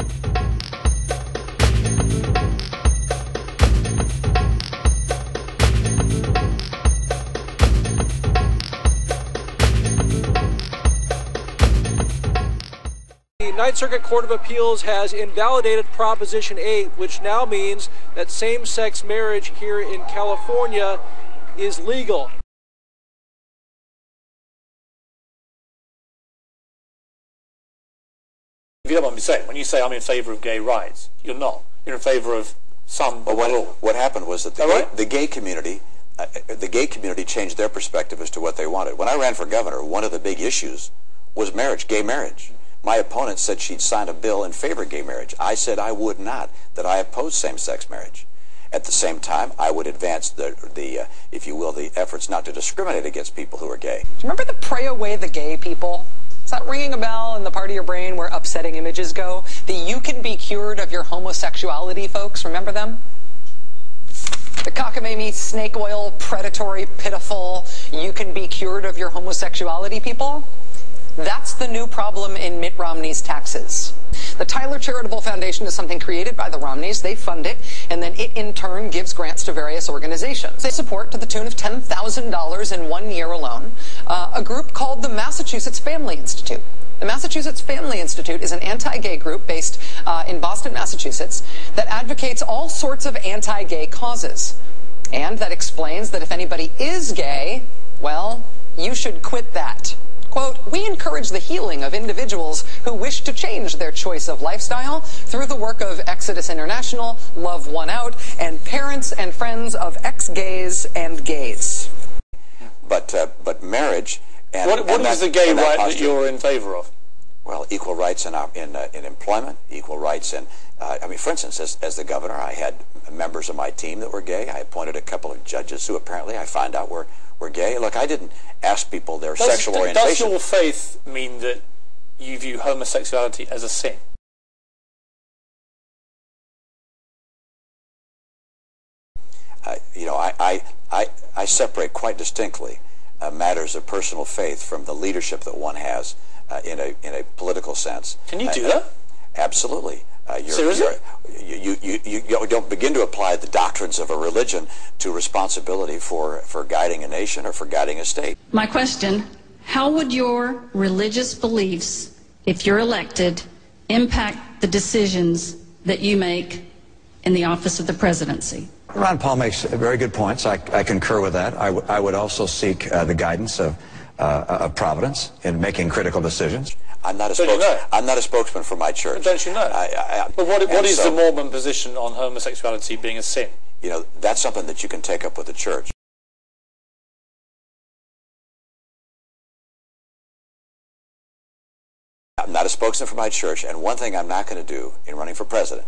The Ninth Circuit Court of Appeals has invalidated Proposition 8, which now means that same-sex marriage here in California is legal. If you don't mind me saying, when you say I'm in favour of gay rights, you're not. You're in favour of some. Well, what happened was that the gay community changed their perspective as to what they wanted. When I ran for governor, one of the big issues was marriage, gay marriage. My opponent said she'd sign a bill in favor of gay marriage. I said I would not, that I oppose same-sex marriage. At the same time, I would advance if you will, the efforts not to discriminate against people who are gay. Do you remember the pray away the gay people? Is that ringing a bell in the part of your brain where upsetting images go? The you can be cured of your homosexuality folks, remember them? The cockamamie, snake oil, predatory, pitiful, you can be cured of your homosexuality people? That's the new problem in Mitt Romney's taxes. The Tyler Charitable Foundation is something created by the Romneys. They fund it, and then it in turn gives grants to various organizations. They support, to the tune of $10,000 in 1 year alone, a group called the Massachusetts Family Institute. The Massachusetts Family Institute is an anti-gay group based in Boston, Massachusetts, that advocates all sorts of anti-gay causes, and that explains that if anybody is gay, well, you should quit that. Quote, we encourage the healing of individuals who wish to change their choice of lifestyle through the work of Exodus International, Love One Out, and parents and friends of ex-gays and gays. But marriage and what is the gay right that you're in favor of? Well, equal rights in employment, equal rights in, I mean, for instance, as the governor, I had members of my team that were gay. I appointed a couple of judges who apparently I find out were gay. Look, I didn't ask people their sexual orientation. Does your faith mean that you view homosexuality as a sin? You know, I separate quite distinctly matters of personal faith from the leadership that one has in a political sense. Can you do that? Absolutely. Seriously? You don't begin to apply the doctrines of a religion to responsibility for guiding a nation or for guiding a state. My question, how would your religious beliefs, if you're elected, impact the decisions that you make in the office of the presidency? Ron Paul makes very good points. I concur with that. I would also seek the guidance of Providence in making critical decisions. I'm not a spokesman for my church. But don't you know? But what is the Mormon position on homosexuality being a sin? You know, that's something that you can take up with the church. I'm not a spokesman for my church, and one thing I'm not going to do in running for president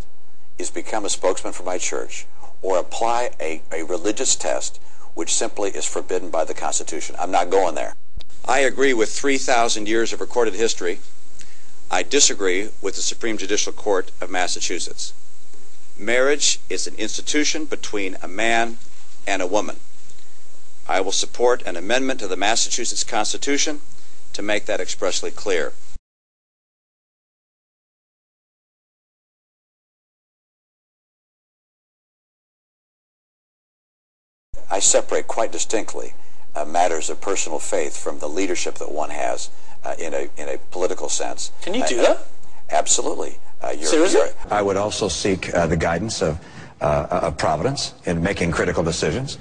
is become a spokesman for my church or apply a religious test which simply is forbidden by the Constitution. I'm not going there. I agree with 3,000 years of recorded history. I disagree with the Supreme Judicial Court of Massachusetts. Marriage is an institution between a man and a woman. I will support an amendment to the Massachusetts Constitution to make that expressly clear. I separate quite distinctly matters of personal faith from the leadership that one has in a political sense. Can you do that? Absolutely. Seriously? I would also seek the guidance of Providence in making critical decisions.